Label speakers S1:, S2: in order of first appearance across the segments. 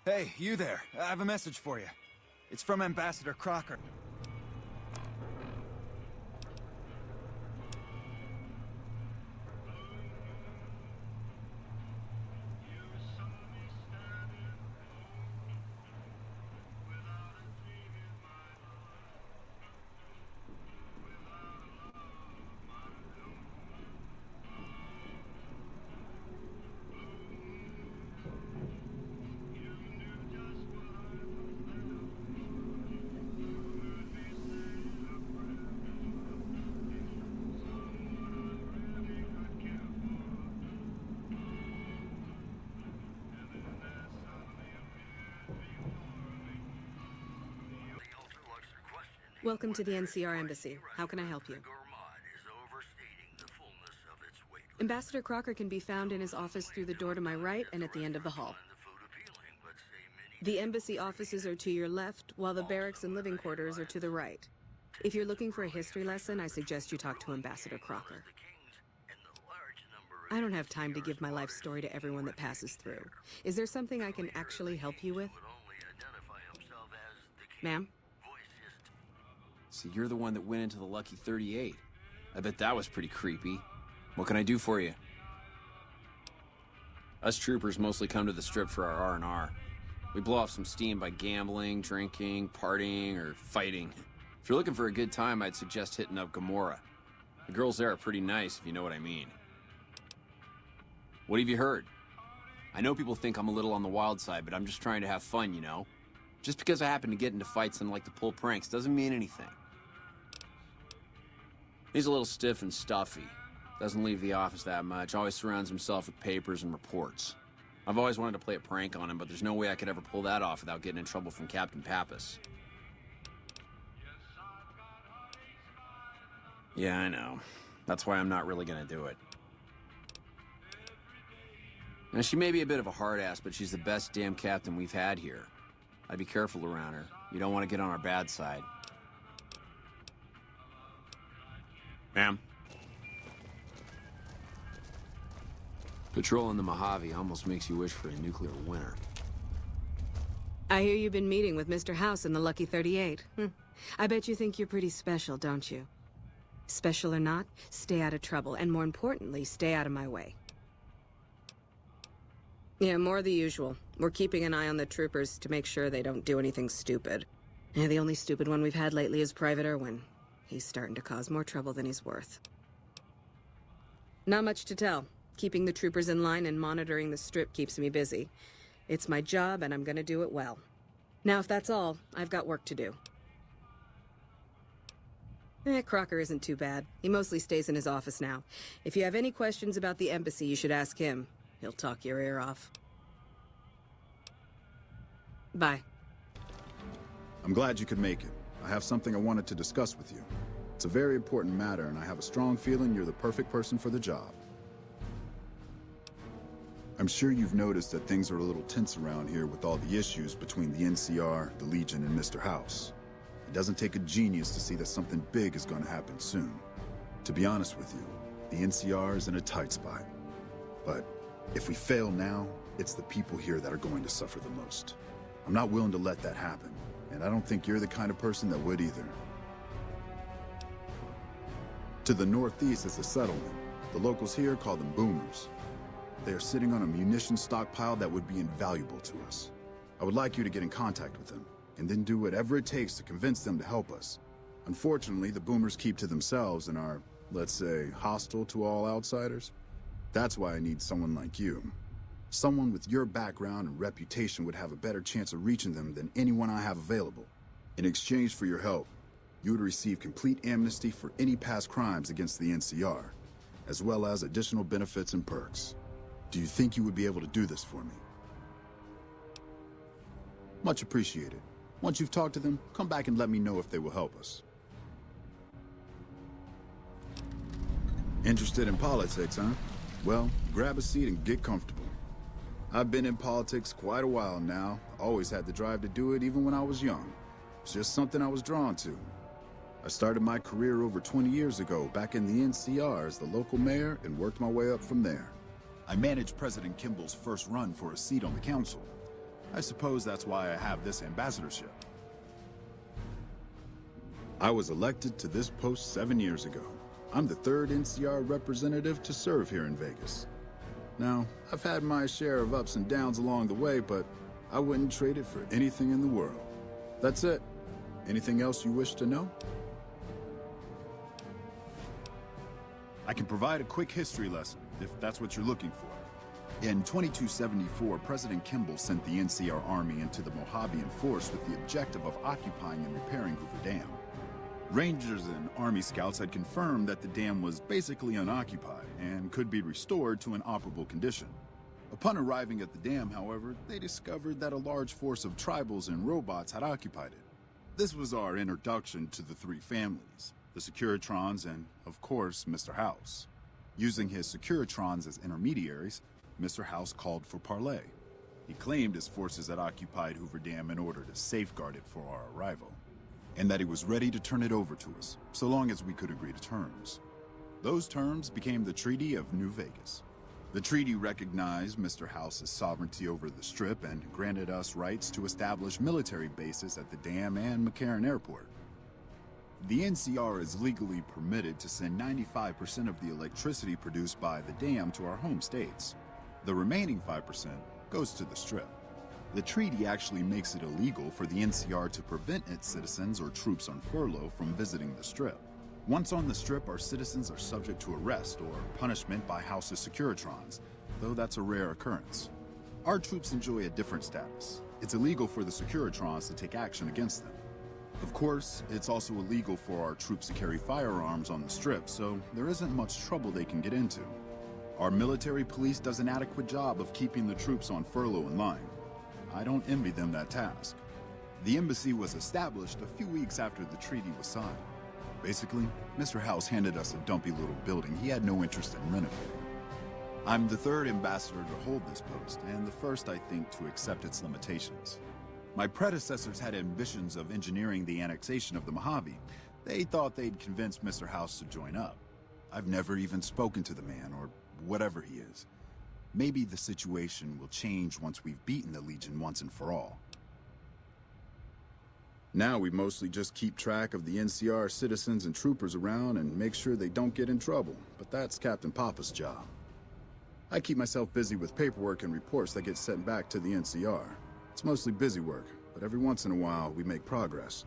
S1: Hey, you there. I have a message for you. It's from Ambassador Crocker.
S2: Welcome to the NCR Embassy. How can I help you? Ambassador Crocker can be found in his office through the door to my right and at the end of the hall. The embassy offices are to your left, while the barracks and living quarters are to the right. If you're looking for a history lesson, I suggest you talk to Ambassador Crocker. I don't have time to give my life story to everyone that passes through. Is there something I can actually help you with? Ma'am?
S3: So you're the one that went into the Lucky 38. I bet that was pretty creepy. What can I do for you? Us troopers mostly come to the Strip for our R&R. We blow off some steam by gambling, drinking, partying, or fighting. If you're looking for a good time, I'd suggest hitting up Gomorrah. The girls there are pretty nice, if you know what I mean. What have you heard? I know people think I'm a little on the wild side, but I'm just trying to have fun, you know? Just because I happen to get into fights and like to pull pranks doesn't mean anything. He's a little stiff and stuffy. Doesn't leave the office that much. Always surrounds himself with papers and reports. I've always wanted to play a prank on him, but there's no way I could ever pull that off without getting in trouble from Captain Pappas. Yeah, I know. That's why I'm not really gonna do it. Now, she may be a bit of a hard ass, but she's the best damn captain we've had here. I'd be careful around her. You don't want to get on our bad side. Ma'am? Patrolling the Mojave almost makes you wish for a nuclear winter.
S2: I hear you've been meeting with Mr. House in the Lucky 38. I bet you think you're pretty special, don't you? Special or not, stay out of trouble, and more importantly, stay out of my way. Yeah, more of the usual. We're keeping an eye on the troopers to make sure they don't do anything stupid. Yeah, the only stupid one we've had lately is Private Irwin. He's starting to cause more trouble than he's worth. Not much to tell. Keeping the troopers in line and monitoring the Strip keeps me busy. It's my job, and I'm gonna do it well. Now, if that's all, I've got work to do. Crocker isn't too bad. He mostly stays in his office now. If you have any questions about the embassy, you should ask him. He'll talk your ear off. Bye.
S4: I'm glad you could make it. I have something I wanted to discuss with you. It's a very important matter, and I have a strong feeling you're the perfect person for the job. I'm sure you've noticed that things are a little tense around here with all the issues between the NCR, the Legion, and Mr. House. It doesn't take a genius to see that something big is going to happen soon. To be honest with you, the NCR is in a tight spot. But if we fail now, it's the people here that are going to suffer the most. I'm not willing to let that happen, and I don't think you're the kind of person that would either. To the northeast is a settlement. The locals here call them boomers. They are sitting on a munitions stockpile that would be invaluable to us. I would like you to get in contact with them, and then do whatever it takes to convince them to help us. Unfortunately, the boomers keep to themselves and are, let's say, hostile to all outsiders. That's why I need someone like you. Someone with your background and reputation would have a better chance of reaching them than anyone I have available. In exchange for your help, you would receive complete amnesty for any past crimes against the NCR, as well as additional benefits and perks. Do you think you would be able to do this for me? Much appreciated. Once you've talked to them, come back and let me know if they will help us. Interested in politics, huh? Well, grab a seat and get comfortable. I've been in politics quite a while now. Always had the drive to do it even when I was young. It's just something I was drawn to. I started my career over 20 years ago back in the NCR as the local mayor and worked my way up from there. I managed President Kimball's first run for a seat on the council. I suppose that's why I have this ambassadorship. I was elected to this post 7 years ago. I'm the third NCR representative to serve here in Vegas. Now, I've had my share of ups and downs along the way, but I wouldn't trade it for anything in the world. That's it. Anything else you wish to know? I can provide a quick history lesson, if that's what you're looking for. In 2274, President Kimball sent the NCR Army into the Mojavean Force with the objective of occupying and repairing Hoover Dam. Rangers and Army scouts had confirmed that the dam was basically unoccupied and could be restored to an operable condition. Upon arriving at the dam, however, they discovered that a large force of tribals and robots had occupied it. This was our introduction to the three families, the Securitrons and, of course, Mr. House. Using his Securitrons as intermediaries, Mr. House called for parley. He claimed his forces had occupied Hoover Dam in order to safeguard it for our arrival, and that he was ready to turn it over to us, so long as we could agree to terms. Those terms became the Treaty of New Vegas. The treaty recognized Mr. House's sovereignty over the Strip and granted us rights to establish military bases at the dam and McCarran Airport. The NCR is legally permitted to send 95% of the electricity produced by the dam to our home states. The remaining 5% goes to the Strip. The treaty actually makes it illegal for the NCR to prevent its citizens or troops on furlough from visiting the Strip. Once on the Strip, our citizens are subject to arrest or punishment by House's Securitrons, though that's a rare occurrence. Our troops enjoy a different status. It's illegal for the Securitrons to take action against them. Of course, it's also illegal for our troops to carry firearms on the Strip, so there isn't much trouble they can get into. Our military police does an adequate job of keeping the troops on furlough in line. I don't envy them that task. The embassy was established a few weeks after the treaty was signed. Basically, Mr. House handed us a dumpy little building he had no interest in renovating. I'm the third ambassador to hold this post, and the first, I think, to accept its limitations. My predecessors had ambitions of engineering the annexation of the Mojave. They thought they'd convince Mr. House to join up. I've never even spoken to the man, or whatever he is. Maybe the situation will change once we've beaten the Legion once and for all. Now we mostly just keep track of the NCR citizens and troopers around and make sure they don't get in trouble, but that's Captain Papa's job. I keep myself busy with paperwork and reports that get sent back to the NCR. It's mostly busy work, but every once in a while we make progress.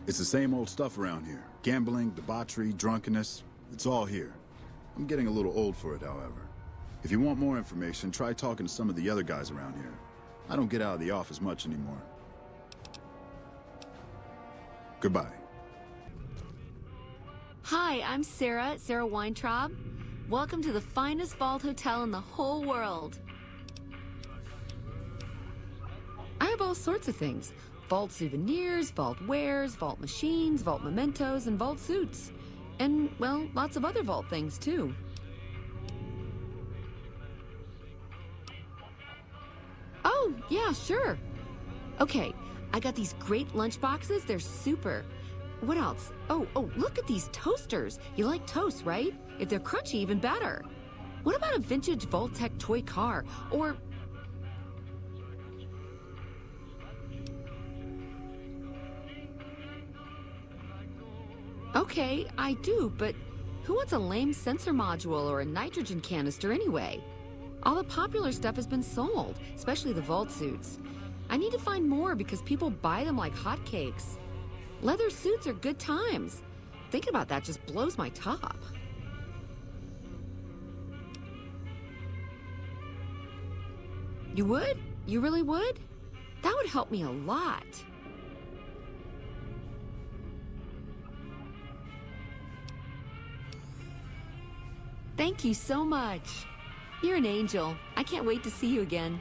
S4: It's the same old stuff around here. Gambling, debauchery, drunkenness, it's all here. I'm getting a little old for it, however. If you want more information, try talking to some of the other guys around here. I don't get out of the office much anymore. Goodbye.
S5: Hi, I'm Sarah Weintraub. Welcome to the finest vault hotel in the whole world. I have all sorts of things. Vault souvenirs, vault wares, vault machines, vault mementos, and vault suits. And, well, lots of other vault things, too. Oh, yeah, sure. Okay, I got these great lunch boxes. They're super. What else? Oh, look at these toasters. You like toast, right? If they're crunchy, even better. What about a vintage Vault-Tec toy car? Or... Okay, I do, but who wants a lame sensor module or a nitrogen canister anyway? All the popular stuff has been sold, especially the vault suits. I need to find more because people buy them like hotcakes. Leather suits are good times. Thinking about that just blows my top. You would? You really would? That would help me a lot. Thank you so much. You're an angel. I can't wait to see you again.